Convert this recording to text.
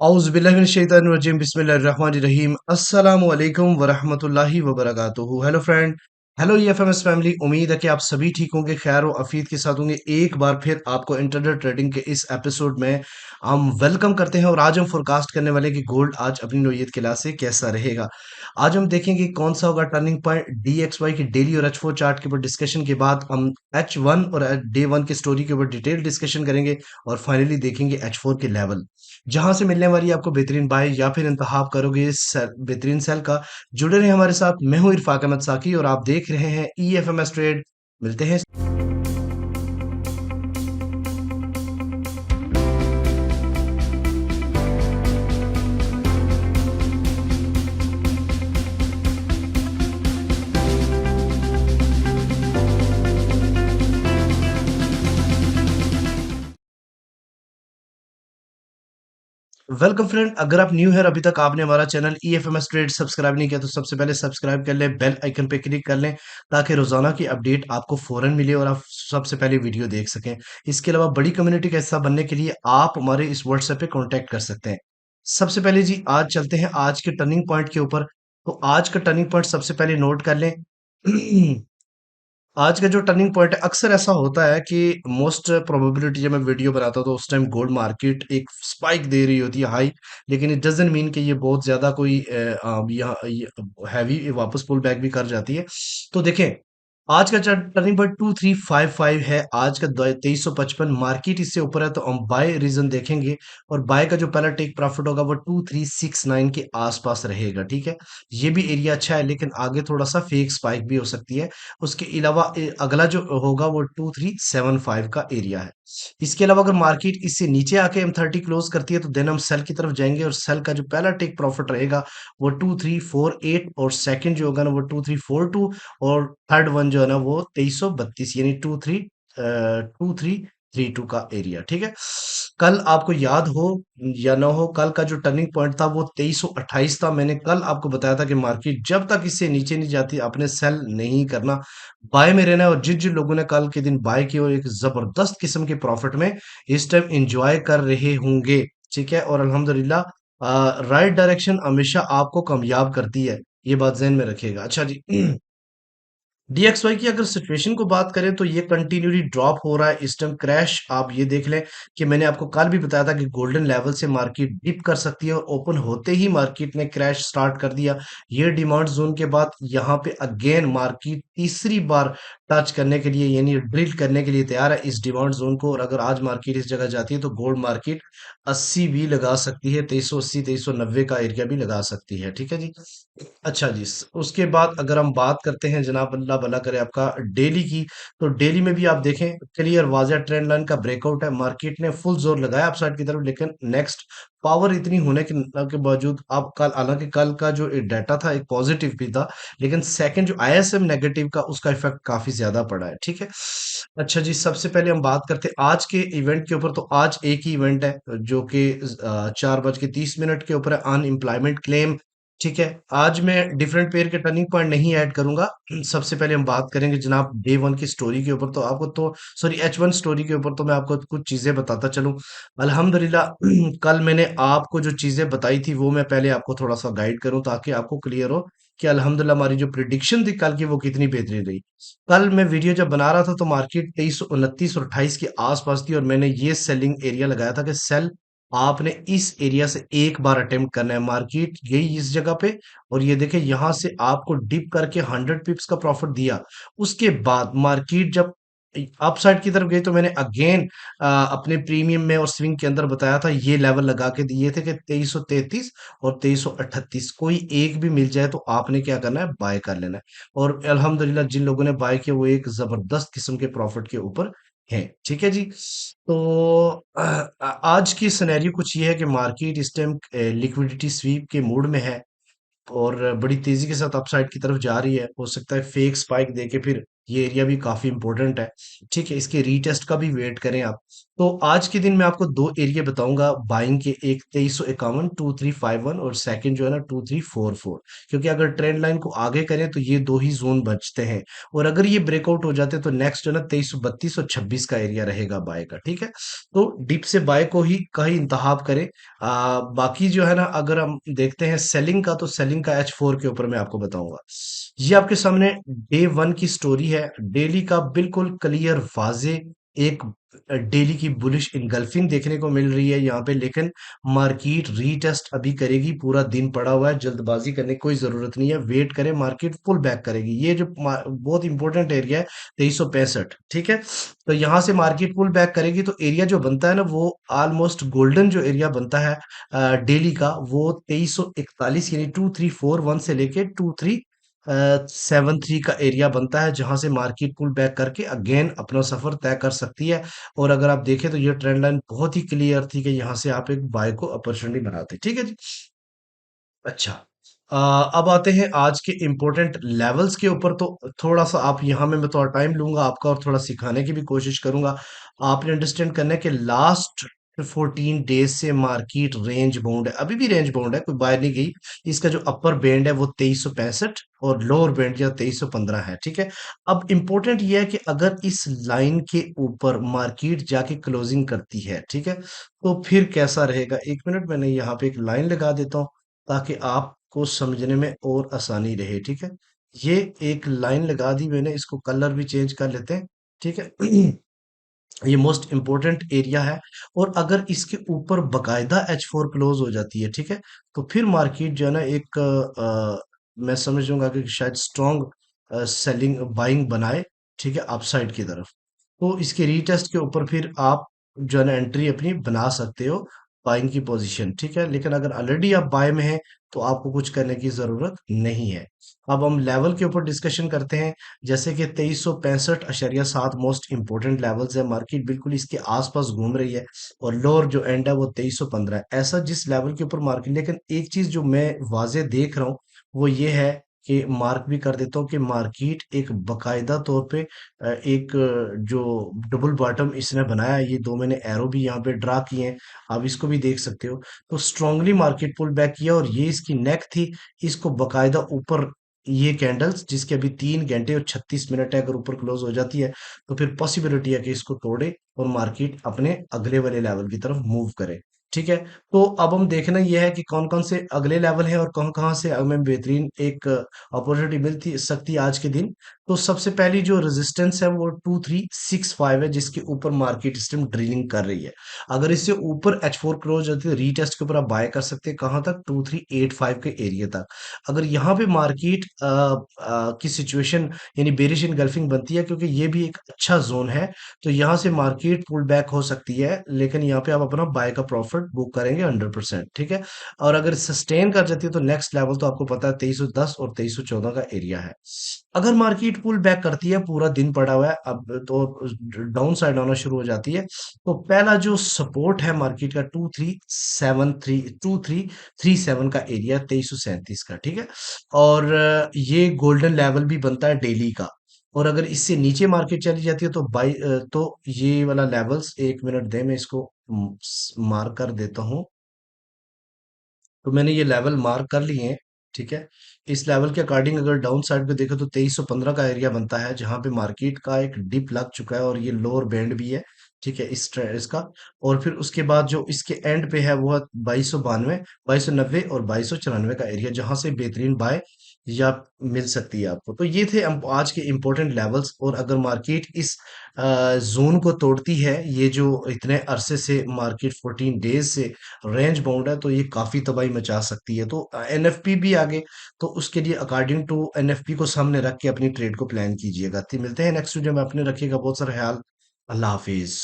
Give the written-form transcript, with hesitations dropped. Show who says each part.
Speaker 1: औज़ुबिल्लाहिमिनश्शैतानिर्रजीम बिस्मिल्लाहिर्रहमानिर्रहीम अस्सलामु अलैकुम वरहमतुल्लाहि वबरकातुहू। Hello friend, hello EFMS family. उम्मीद है कि आप सभी ठीक होंगे, खैर और आफियत के साथ होंगे। एक बार फिर आपको इंटरनेट ट्रेडिंग के इस एपिसोड में हम वेलकम करते हैं और आज हम फोरकास्ट करने वाले कि गोल्ड आज अपनी नौयत के लिहाज से कैसा रहेगा। आज हम देखेंगे कौन सा होगा टर्निंग पॉइंट। DXY की डेली और H4 चार्ट के ऊपर डिस्कशन के बाद हम H1 और डे 1 की स्टोरी के ऊपर डिटेल डिस्कशन करेंगे और फाइनली देखेंगे H4 के लेवल जहां से मिलने वाली आपको बेहतरीन बाय या फिर इंतखाब करोगे इस बेहतरीन सेल का। जुड़े रहे हमारे साथ। मैं हूं इरफाक अहमद साकी और आप देख रहे हैं EFMS ट्रेड। मिलते हैं। वेलकम फ्रेंड, अगर आप न्यू है अभी तक आपने हमारा चैनल EFMS ट्रेड सब्सक्राइब नहीं किया तो सबसे पहले सब्सक्राइब कर लें, बेल आइकन पे क्लिक कर लें ताकि रोजाना की अपडेट आपको फौरन मिले और आप सबसे पहले वीडियो देख सकें। इसके अलावा बड़ी कम्युनिटी का हिस्सा बनने के लिए आप हमारे इस व्हाट्सएप पे कांटेक्ट कर सकते हैं। सबसे पहले जी आज चलते हैं आज के टर्निंग पॉइंट के ऊपर। तो आज का टर्निंग पॉइंट सबसे पहले नोट कर लें। आज का जो टर्निंग पॉइंट है, अक्सर ऐसा होता है कि मोस्ट प्रोबेबिलिटी जब मैं वीडियो बनाता हूँ तो उस टाइम गोल्ड मार्केट एक स्पाइक दे रही होती है, हाई। लेकिन इट डजंट मीन कि ये बहुत ज्यादा कोई यहाँ हैवी वापस पुल बैक भी कर जाती है। तो देखें, आज का टर्निंग पॉइंट 2355 है। आज का 2355 मार्केट इससे ऊपर है तो हम बाय रीजन देखेंगे और बाय का जो पहला टेक प्रॉफिट होगा वो 2369 के आसपास रहेगा। ठीक है, ये भी एरिया अच्छा है लेकिन आगे थोड़ा सा फेक स्पाइक भी हो सकती है। उसके अलावा अगला जो होगा वो 2375 का एरिया है। इसके अलावा अगर मार्केट इससे नीचे आके M30 क्लोज करती है तो देन हम सेल की तरफ जाएंगे और सेल का जो पहला टेक प्रॉफिट रहेगा वो 2348 और सेकंड जो होगा ना वो 2342 और थर्ड वन जो है ना वो 2332 यानी 2332 का एरिया। ठीक है, कल आपको याद हो या ना हो, कल का जो टर्निंग पॉइंट था वो 2328 था। मैंने कल आपको बताया था कि मार्केट जब तक इससे नीचे नहीं जाती आपने सेल नहीं करना, बाय में रहना है। और जिन जिन लोगों ने कल के दिन बाय किया और एक जबरदस्त किस्म के प्रॉफिट में इस टाइम एंजॉय कर रहे होंगे। ठीक है, और अल्हम्दुलिल्लाह राइट डायरेक्शन हमेशा आपको कामयाब करती है, ये बात ज़हन में रखिएगा। अच्छा जी। DXY की अगर सिचुएशन को बात करें तो ये कंटिन्यूली ड्रॉप हो रहा है इस टाइम। क्रैश आप ये देख लें कि मैंने आपको कल भी बताया था कि गोल्डन लेवल से मार्केट डिप कर सकती है और ओपन होते ही मार्केट ने क्रैश स्टार्ट कर दिया। ये डिमांड जोन के बाद यहाँ पे अगेन मार्केट तीसरी बार टच करने के लिए यानी ड्रिल करने के लिए तैयार है इस डिमांड जोन को। और अगर आज मार्केट इस जगह जाती है तो गोल्ड मार्केट 80 भी लगा सकती है, 2380 2390 का एरिया भी लगा सकती है। ठीक है जी। अच्छा जी, उसके बाद अगर हम बात करते हैं जनाब, अल्लाह भला करे आपका, डेली की। तो डेली में भी आप देखें क्लियर वाज़ह ट्रेंड लाइन का ब्रेकआउट है। मार्केट ने फुल जोर लगाया अपसाइड की तरफ लेकिन नेक्स्ट पावर इतनी होने के बावजूद अब कल, हालांकि कल का जो डाटा था एक पॉजिटिव भी था लेकिन सेकंड जो ISM नेगेटिव का उसका इफेक्ट काफी ज्यादा पड़ा है। ठीक है, अच्छा जी, सबसे पहले हम बात करते हैं आज के इवेंट के ऊपर। तो आज एक ही इवेंट है जो कि 4:30 के ऊपर है, अनएम्प्लॉयमेंट क्लेम। ठीक है, आज मैं डिफरेंट पेयर के टर्निंग पॉइंट नहीं ऐड करूंगा। सबसे पहले हम बात करेंगे जनाब डे 1 की स्टोरी के ऊपर। तो आपको तो सॉरी H1 स्टोरी के ऊपर तो मैं आपको कुछ चीजें बताता चलूं। अल्हम्दुलिल्लाह कल मैंने आपको जो चीजें बताई थी वो मैं पहले आपको थोड़ा सा गाइड करूं ताकि आपको क्लियर हो कि अल्हम्दुलिल्लाह हमारी जो प्रिडिक्शन थी कल की वो कितनी बेहतरीन रही। कल मैं वीडियो जब बना रहा था तो मार्केट 2329 और 28 के आसपास थी और मैंने ये सेलिंग एरिया लगाया था कि सेल आपने इस एरिया से एक बार अटेम्प्ट करना है। मार्केट गई इस जगह पे और ये देखें यहां से आपको डिप करके 100 पिप्स का प्रॉफिट दिया। उसके बाद मार्केट जब अपसाइड की तरफ गई तो मैंने अगेन अपने प्रीमियम में और स्विंग के अंदर बताया था ये लेवल लगा के दिए थे कि 2333 और 2338 कोई एक भी मिल जाए तो आपने क्या करना है, बाय कर लेना है। और अल्हम्दुलिल्लाह जिन लोगों ने बाय किया वो एक जबरदस्त किस्म के प्रॉफिट के ऊपर है। ठीक है जी। तो आज की सिनेरियो कुछ ये है कि मार्केट इस टाइम लिक्विडिटी स्वीप के मूड में है और बड़ी तेजी के साथ अपसाइड की तरफ जा रही है। हो सकता है फेक स्पाइक देके फिर ये एरिया भी काफी इंपॉर्टेंट है। ठीक है, इसके रीटेस्ट का भी वेट करें आप। तो आज के दिन मैं आपको दो एरिया बताऊंगा बाइंग के, एक 2351 2351 और सेकंड जो है ना 2344। क्योंकि अगर ट्रेंड लाइन को आगे करें तो ये दो ही जोन बचते हैं, और अगर ये ब्रेकआउट हो जाते हैं तो नेक्स्ट जो है ना 2332 और 26 का एरिया रहेगा बाय का। ठीक है, तो डिप से बाय को ही इंतहाब करें। बाकी जो है ना अगर हम देखते हैं सेलिंग का, तो सेलिंग का H4 के ऊपर मैं आपको बताऊंगा। ये आपके सामने डे वन की स्टोरी है, डेली का बिल्कुल क्लियर वाजे एक डेली की बुलिश इनगल्फिंग देखने को मिल रही है यहाँ पे। लेकिन मार्केट रीटेस्ट अभी करेगी, पूरा दिन पड़ा हुआ है, जल्दबाजी करने की कोई जरूरत नहीं है, वेट करें, मार्केट पुल बैक करेगी। ये जो बहुत इंपॉर्टेंट एरिया है 2365, ठीक है, तो यहाँ से मार्केट पुल बैक करेगी तो एरिया जो बनता है ना वो ऑलमोस्ट गोल्डन जो एरिया बनता है डेली का, वो 2341 यानी 2341 से लेके 2373 का एरिया बनता है, जहां से मार्केट पुल बैक करके अगेन अपना सफर तय कर सकती है। और अगर आप देखें तो ये ट्रेंड लाइन बहुत ही क्लियर थी कि यहाँ से आप एक बाय को अपॉर्चुनिटी बनाते। ठीक है जी। अच्छा, अब आते हैं आज के इम्पोर्टेंट लेवल्स के ऊपर। तो थोड़ा सा आप यहाँ में मैं थोड़ा टाइम लूंगा आपका और थोड़ा सिखाने की भी कोशिश करूंगा। आपने अंडरस्टैंड करना है कि लास्ट 14 डेज से मार्केट रेंज बाउंड है, अभी भी रेंज बाउंड है, कोई बाहर नहीं गई। इसका जो अपर बैंड है वो 2365 और लोअर बैंड जो 2315 है। ठीक है, अब इम्पोर्टेंट ये है कि अगर इस लाइन के ऊपर मार्केट जाके क्लोजिंग करती है, ठीक है, तो फिर कैसा रहेगा। एक मिनट, मैंने यहाँ पे एक लाइन लगा देता हूँ ताकि आपको समझने में और आसानी रहे। ठीक है, ये एक लाइन लगा दी मैंने, इसको कलर भी चेंज कर लेते हैं। ठीक है, ये मोस्ट इंपॉर्टेंट एरिया है। और अगर इसके ऊपर बकायदा H4 क्लोज हो जाती है, ठीक है, तो फिर मार्केट जो है ना एक मैं समझूंगा कि शायद स्ट्रॉन्ग सेलिंग बाइंग बनाए, ठीक है, अपसाइड की तरफ। तो इसके रीटेस्ट के ऊपर फिर आप जो है ना एंट्री अपनी बना सकते हो, बाइंग की पोजीशन। ठीक है, लेकिन अगर ऑलरेडी आप बाय में हैं तो आपको कुछ करने की जरूरत नहीं है। अब हम लेवल के ऊपर डिस्कशन करते हैं। जैसे कि 2365.7 मोस्ट इंपोर्टेंट लेवल्स है, मार्केट बिल्कुल इसके आसपास घूम रही है, और लोअर जो एंड है वो 2315 है, ऐसा जिस लेवल के ऊपर मार्केट। लेकिन एक चीज जो मैं वाजे देख रहा हूँ वो ये है कि मार्क भी कर देता हूँ कि मार्केट एक बकायदा तौर पे एक जो डबल बॉटम इसने बनाया है, ये दो मैंने एरो भी यहाँ पे ड्रा किए हैं, आप इसको भी देख सकते हो। तो स्ट्रांगली मार्केट पुल बैक किया और ये इसकी नेक थी, इसको बकायदा ऊपर ये कैंडल्स जिसके अभी 3 घंटे और 36 मिनट है, अगर ऊपर क्लोज हो जाती है तो फिर पॉसिबिलिटी है कि इसको तोड़े और मार्केट अपने अगले वाले लेवल की तरफ मूव करे। ठीक है, तो अब हम देखना यह है कि कौन कौन से अगले लेवल है और कौन कहां से हमें बेहतरीन एक अपॉर्चुनिटी मिलती सकती है आज के दिन। तो सबसे पहली जो रेजिस्टेंस है वो 2365 है, जिसके ऊपर मार्केट इस टाइम ड्रिलिंग कर रही है। अगर इससे ऊपर H4 क्लोज होती है रीटेस्ट के ऊपर आप बाय कर सकते हैं, कहां तक, 2385 के एरिया तक। अगर यहाँ पे मार्केट की सिचुएशन यानी बेरिश इनगल्फिंग बनती है, क्योंकि ये भी एक अच्छा जोन है, तो यहाँ से मार्केट पुल बैक हो सकती है, लेकिन यहाँ पे आप अपना बाय का प्रॉफिट बुक करेंगे 100%। ठीक है, और अगर सस्टेन कर जाती है तो नेक्स्ट लेवल तो आपको पता है 2310 और 2314 का एरिया है। अगर मार्केट पुल बैक करती है, पूरा दिन पड़ा हुआ है अब तो डाउन साइड आना शुरू हो जाती है, तो पहला जो सपोर्ट है मार्केट का 2337 का एरिया 2337 का। ठीक है, और ये गोल्डन लेवल भी बनता है डेली का। और अगर इससे नीचे मार्केट चली जाती है तो तो ये वाला लेवल्स, एक मिनट दे मैं इसको मार्क कर देता हूं। तो मैंने ये लेवल मार्क कर लिए हैं। ठीक है, इस लेवल के अकॉर्डिंग अगर डाउन साइड पे देखो तो 2315 का एरिया बनता है, जहां पे मार्केट का एक डिप लग चुका है और ये लोअर बैंड भी है। ठीक है, इसका। और फिर उसके बाद जो इसके एंड पे है वो है 2292, 2290 और 2294 का एरिया, जहां से बेहतरीन बाय या मिल सकती है आपको। तो ये थे आज के इंपॉर्टेंट लेवल्स। और अगर मार्केट इस जोन को तोड़ती है, ये जो इतने अरसे से मार्केट 14 डेज से रेंज बाउंड है, तो ये काफी तबाही मचा सकती है। तो एनएफपी भी आगे, तो उसके लिए अकॉर्डिंग टू एनएफपी को सामने रख के अपनी ट्रेड को प्लान कीजिएगा। तो मिलते हैं नेक्स्ट वीडियो में, अपने रखिएगा बहुत सारा ख्याल। अल्लाह हाफिज।